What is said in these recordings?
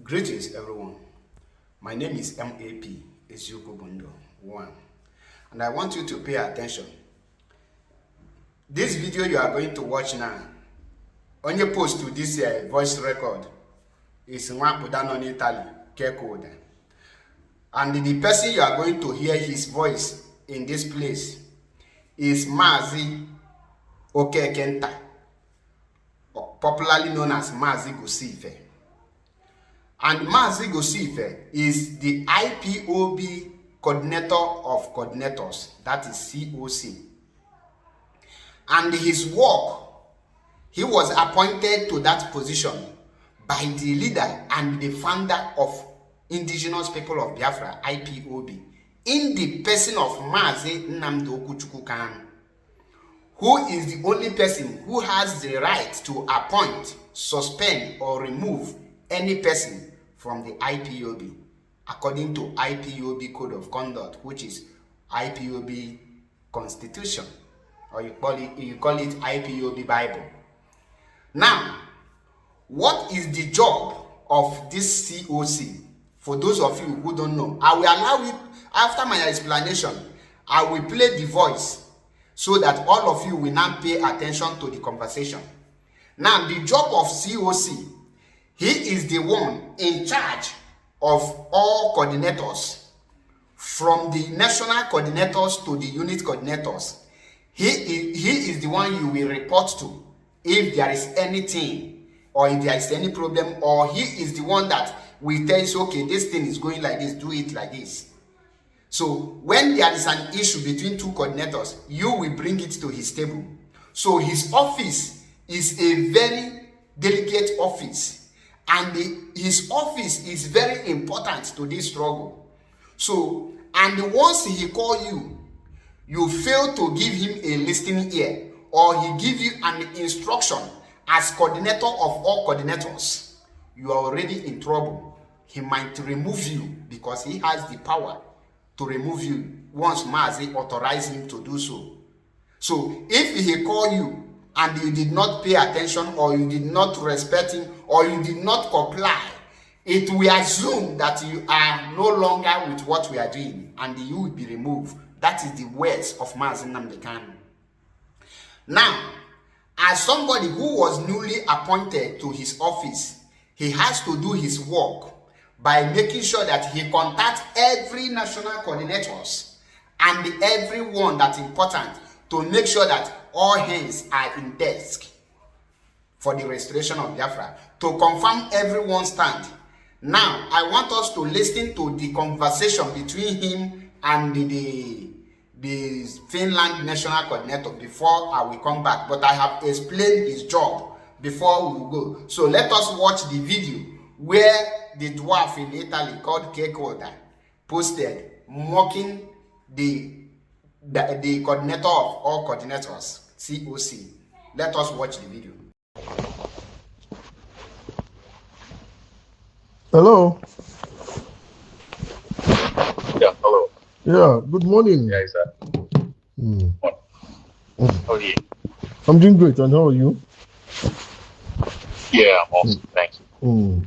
Greetings, everyone. My name is MAP Eziokwu 1, and I want you to pay attention. This video you are going to watch now, on your post to this voice record, is Nwankudano in Italy, Kekoda. And the person you are going to hear his voice in this place is Mazi Kenta, popularly known as Mazi Gosife. And Mazi Gosife is the IPOB coordinator of coordinators, that is COC. And his work, he was appointed to that position by the leader and the founder of Indigenous People of Biafra, IPOB, in the person of Mazi Nnamdi Kanu, who is the only person who has the right to appoint, suspend, or remove any person from the IPOB, according to IPOB Code of Conduct, which is IPOB Constitution, or you call it IPOB Bible. Now, what is the job of this COC? For those of you who don't know, I will allow you, after my explanation, I will play the voice so that all of you will now pay attention to the conversation. Now, the job of COC, he is the one in charge of all coordinators, from the national coordinators to the unit coordinators. He is the one you will report to if there is anything, or if there is any problem, or he is the one that will tell you, okay, this thing is going like this, do it like this. So when there is an issue between two coordinators, you will bring it to his table. So his office is a very delicate office, and his office is very important to this struggle. So, and once he call you, you fail to give him a listening ear, or he give you an instruction as coordinator of all coordinators, you are already in trouble. He might remove you because he has the power to remove you once Mazi authorized him to do so. So if he call you and you did not pay attention, or you did not respect him, or you did not comply, it will assume that you are no longer with what we are doing, and you will be removed. That is the words of Mazi Nnamdi Kanu. Now, as somebody who was newly appointed to his office, he has to do his work by making sure that he contacts every national coordinators and everyone that's important to make sure that all hands are in desk for the restoration of Biafra, to confirm everyone's stand. Now, I want us to listen to the conversation between him and the Finland national coordinator before I will come back. But I have explained his job before we go. So let us watch the video where the dwarf in Italy called Kekoda posted mocking the coordinator of all coordinators, COC. Let us watch the video. Hello. Yeah, hello. Yeah, good morning. Yeah, exactly. How are you? I'm doing great, and how are you? Yeah, I'm awesome. Thank you.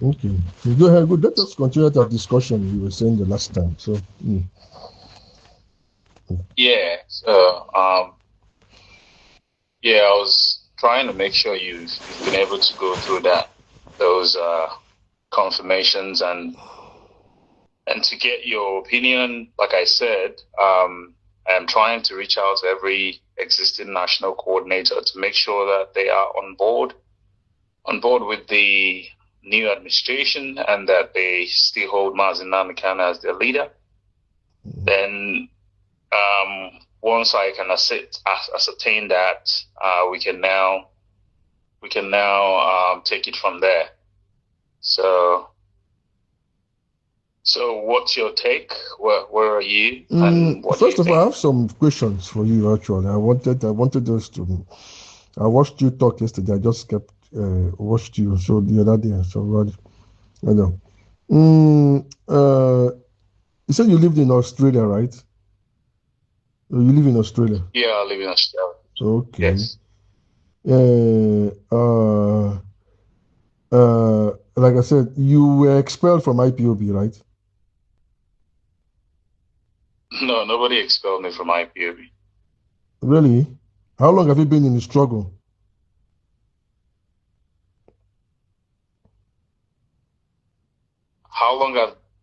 Okay. You go ahead. Good. Let us continue that discussion you were saying the last time. So. Yeah. So, yeah, I was trying to make sure you've been able to go through those confirmations and to get your opinion. Like I said, I'm trying to reach out to every existing national coordinator to make sure that they are on board with the new administration, and that they still hold Mazi Nnamdi Kanu as their leader. Then, once I can ascertain that, we can now take it from there. So what's your take? Where are you? And what First do of you all, I think? have some questions for you. Actually, I wanted us to. I watched you talk yesterday. I just kept watched you so the other day. So I know. You said you lived in Australia, right? You live in Australia. Yeah, I live in Australia. Okay. Yes. like I said, you were expelled from IPOB, right? No, nobody expelled me from IPOB. Really? How long have you been in the struggle?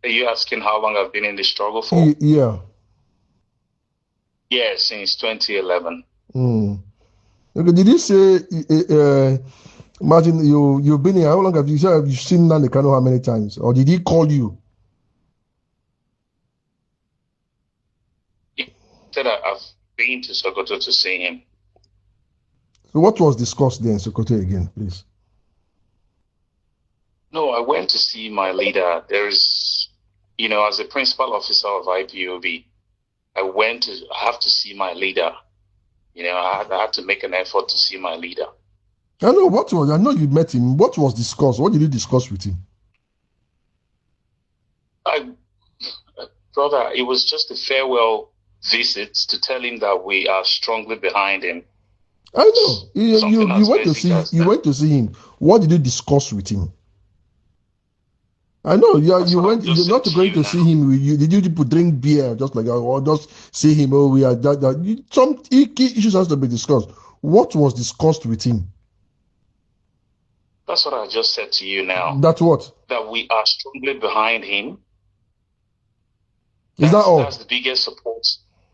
Are you asking how long I've been in the struggle for? Yeah. Yeah, since 2011. Okay, did you say, imagine you've been here, how long have you said, have you seen Nnamdi Kanu how many times? Or did he call you? He said I've been to Sokoto to see him. So what was discussed there in Sokoto again, please? No, I went to see my leader. As a principal officer of IPOB, I have to see my leader. I had to make an effort to see my leader. I know you met him. What was discussed? What did you discuss with him? Brother, it was just a farewell visit to tell him that we are strongly behind him. I know. You went to see him. What did you discuss with him? I know you're not going to see him. Did you people drink beer just like, or just see him? Oh, we are that. Some key issues has to be discussed. What was discussed with him? That's what I just said to you now. That's what? That we are strongly behind him. Is that all? That's the biggest support.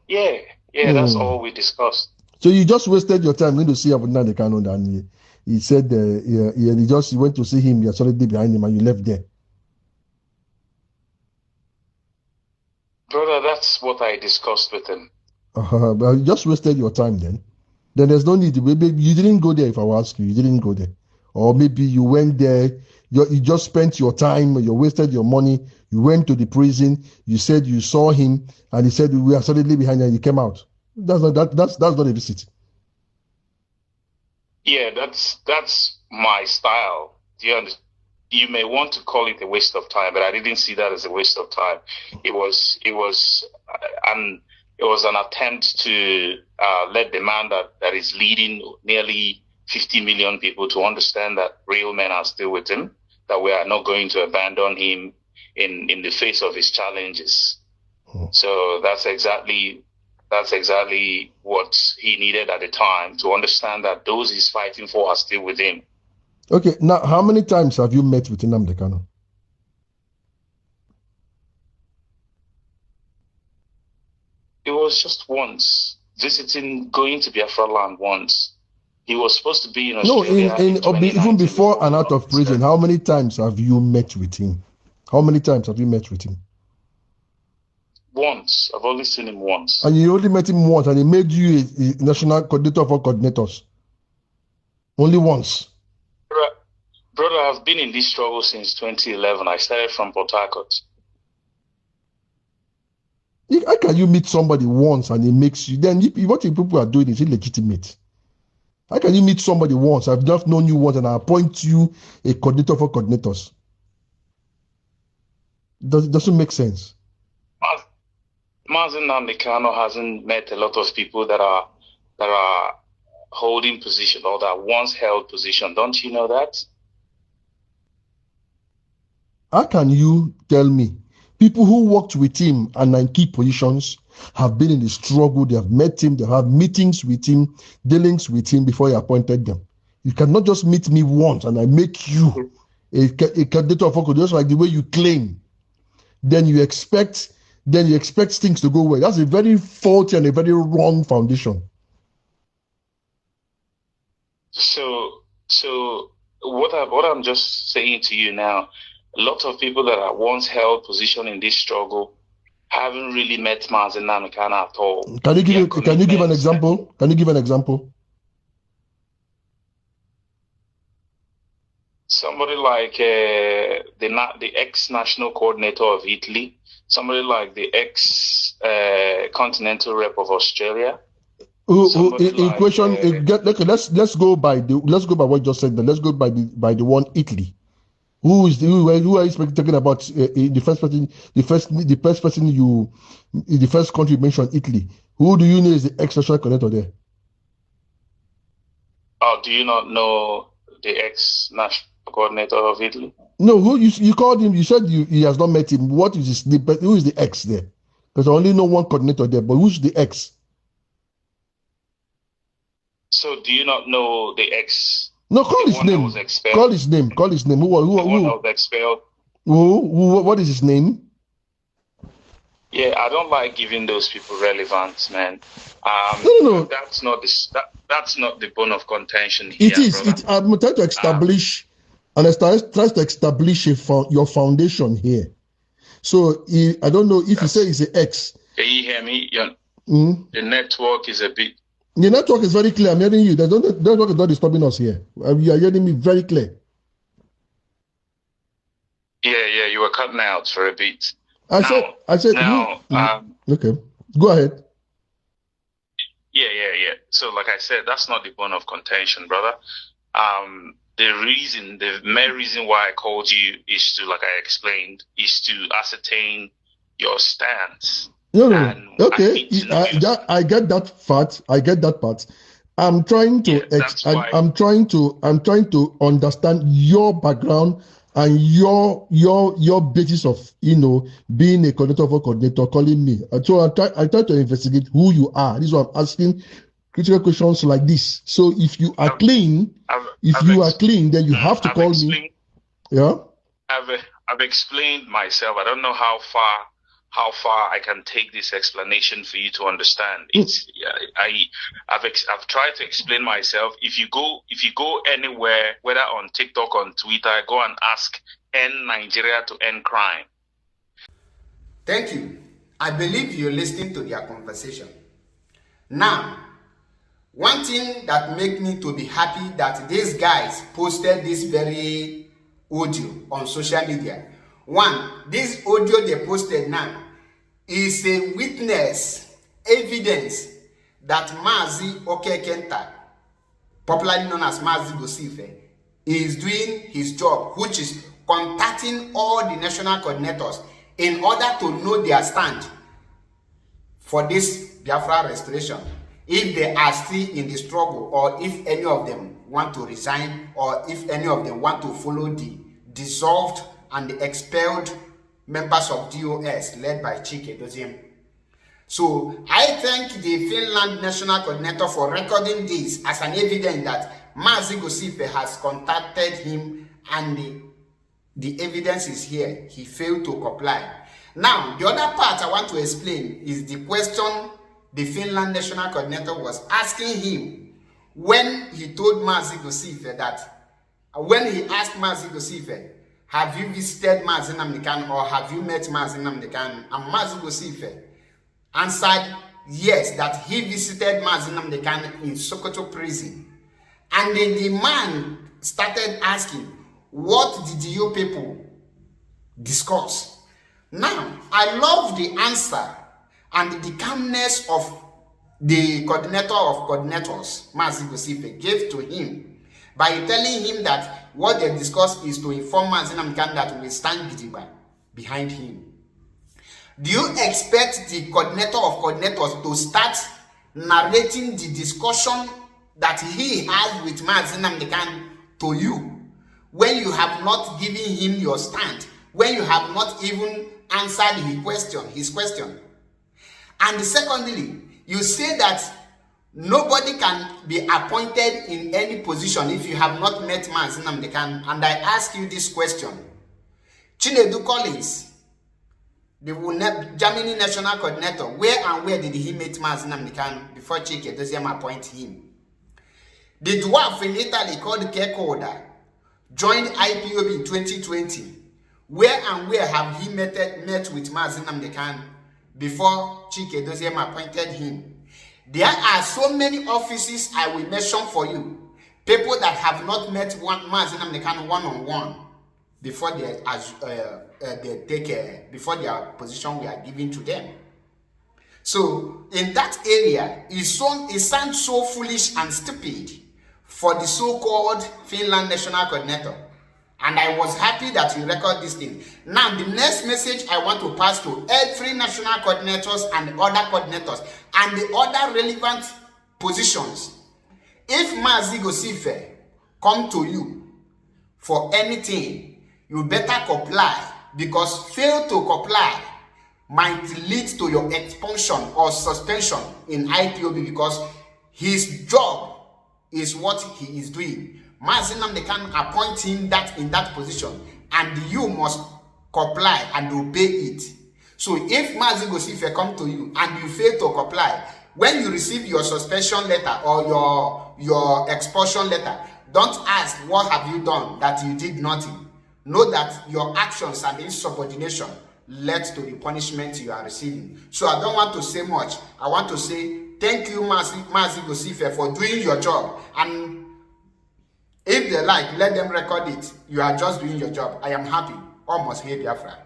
Yeah, that's all we discussed. So you just wasted your time going to see Nnamdi Kanu, and he said you went to see him, you're solidly behind him, and you left there. Brother, that's what I discussed with him. But you just wasted your time then. Then there's no need. Maybe you didn't go there. If I will ask you, you didn't go there, or maybe you went there. You just spent your time. You wasted your money. You went to the prison. You said you saw him, and he said we are solidly behind, and you came out. That's not a visit. Yeah, that's my style. Do you understand? You may want to call it a waste of time, but I didn't see that as a waste of time. It was an attempt to let the man that is leading nearly 50 million people to understand that real men are still with him, that we are not going to abandon him in the face of his challenges. So that's exactly what he needed at the time, to understand that those he's fighting for are still with him. Okay, now how many times have you met with Nnamdi Kanu? It was just once, going to Biafra land once. He was supposed to be in Australia. No, even before and out of prison, how many times have you met with him? How many times have you met with him? Once. I've only seen him once. And you only met him once, and he made you a national coordinator for coordinators. Only once. Brother, I've been in this struggle since 2011. I started from Port Harcourt. How can you meet somebody once and he makes you? Then what people are doing is illegitimate. How can you meet somebody once? I've just known you once and I appoint you a coordinator for coordinators. Doesn't make sense. Mazi Nnamdi Kanu hasn't met a lot of people that are holding position or that once held position. Don't you know that? How can you tell me people who worked with him and in key positions have been in the struggle, they have met him, they have meetings with him, dealings with him before he appointed them? You cannot just meet me once and I make you a candidate of focus, just like the way you claim. Then you expect things to go well. That's a very faulty and a very wrong foundation. So what I'm just saying to you now, a lot of people that have once held position in this struggle haven't really met Mazi Nnamdi Kanu at all. Can you give an example? Can you give an example? Somebody like the ex-national coordinator of Italy, somebody like the ex-continental rep of Australia. Let's go by what you just said. Let's go by the one Italy. Who are you talking about? The first country you mentioned, Italy. Who do you know is the ex-national coordinator there? Oh, do you not know the ex-national coordinator of Italy. No, who you called him? You said he has not met him. What is his name? Who is the ex there? Because I only know one coordinator there, but who's the ex? So do you not know the ex? No, call his name. Call his name. Call his name. Who was expelled? What is his name? Yeah, I don't like giving those people relevance, man. No. That's not the bone of contention here. It is. I'm trying to establish, and I try to establish your foundation here. So I don't know if you say he's an ex. Can you hear me? The network is a bit. The network is very clear. I'm hearing you. The network is not disturbing us here. You are hearing me very clear. Yeah, you were cutting out for a bit. I said. Okay, go ahead. Yeah. So, like I said, that's not the bone of contention, brother. The main reason why I called you is to, like I explained, is to ascertain your stance. No. Okay, I get that part. I'm trying to. I'm trying to understand your background and your basis of being a coordinator of a coordinator, calling me. So I try to investigate who you are. This is why I'm asking critical questions like this. So if you are clean, then you have to call me. Yeah. I've explained myself. I don't know how far I can take this explanation for you to understand. I've tried to explain myself. If you go anywhere, whether on TikTok, on Twitter, go and ask End Nigeria to End Crime. Thank you. I believe you're listening to their conversation. Now, one thing that makes me to be happy that these guys posted this very audio on social media. One, this audio they posted now is a witness, evidence that Mazi Okekenta, popularly known as Mazi Gosife, is doing his job, which is contacting all the national coordinators in order to know their stand for this Biafra restoration, if they are still in the struggle, or if any of them want to resign, or if any of them want to follow the dissolved and the expelled members of DOS led by Chike Doziem. So I thank the Finland National Coordinator for recording this as an evidence that Mazi Gosife has contacted him, and the evidence is here. He failed to comply. Now, the other part I want to explain is the question the Finland National Coordinator was asking him when he told Mazi Gosife that, when he asked Mazi Gosife, have you visited Mazi Nnamdi Kanu, or have you met Mazi Nnamdi Kanu? And Mazi Gosife answered yes, that he visited Mazi Nnamdi Kanu in Sokoto prison. And then the man started asking, what did you people discuss? Now, I love the answer and the calmness of the coordinator of coordinators, Mazi Gosife, gave to him by telling him that what they discussed is to inform Mazi Nnamdi Kanu that we stand behind him. Do you expect the coordinator of coordinators to start narrating the discussion that he has with Mazi Nnamdi Kanu to you when you have not given him your stand, when you have not even answered his question? And secondly, you say that nobody can be appointed in any position if you have not met Mazi Nnamdi Kanu. And I ask you this question. Chinedu Collins, the Germany National Coordinator, where did he meet Mazi Nnamdi Kanu before Chike Doziem appoint him? The dwarf in Italy called Kekoda joined IPOB in 2020. Where have he met with Mazi Nnamdi Kanu before Chike Doziem appointed him? There are so many offices I will mention for you. People that have not met Mazi Nnamdi Kanu one-on-one before before their position we are giving to them. So in that area, it sounds so foolish and stupid for the so-called Finland National Coordinator. And I was happy that you record this thing. Now, the next message I want to pass to every national coordinators and other coordinators and the other relevant positions. If Mazi Gosife come to you for anything, you better comply, because fail to comply might lead to your expulsion or suspension in IPOB, because his job is what he is doing. Mazi Nnamdi Kanu appoint him in that position, and you must comply and obey it. So if Mazi Gosife come to you and you fail to comply, when you receive your suspension letter or your expulsion letter, don't ask what have you done that you did nothing. Know that your actions and insubordination led to the punishment you are receiving. So I don't want to say much. I want to say thank you, Mazi Gosife, for doing your job. And if they like, let them record it. You are just doing your job. I am happy. Almost here, Biafra.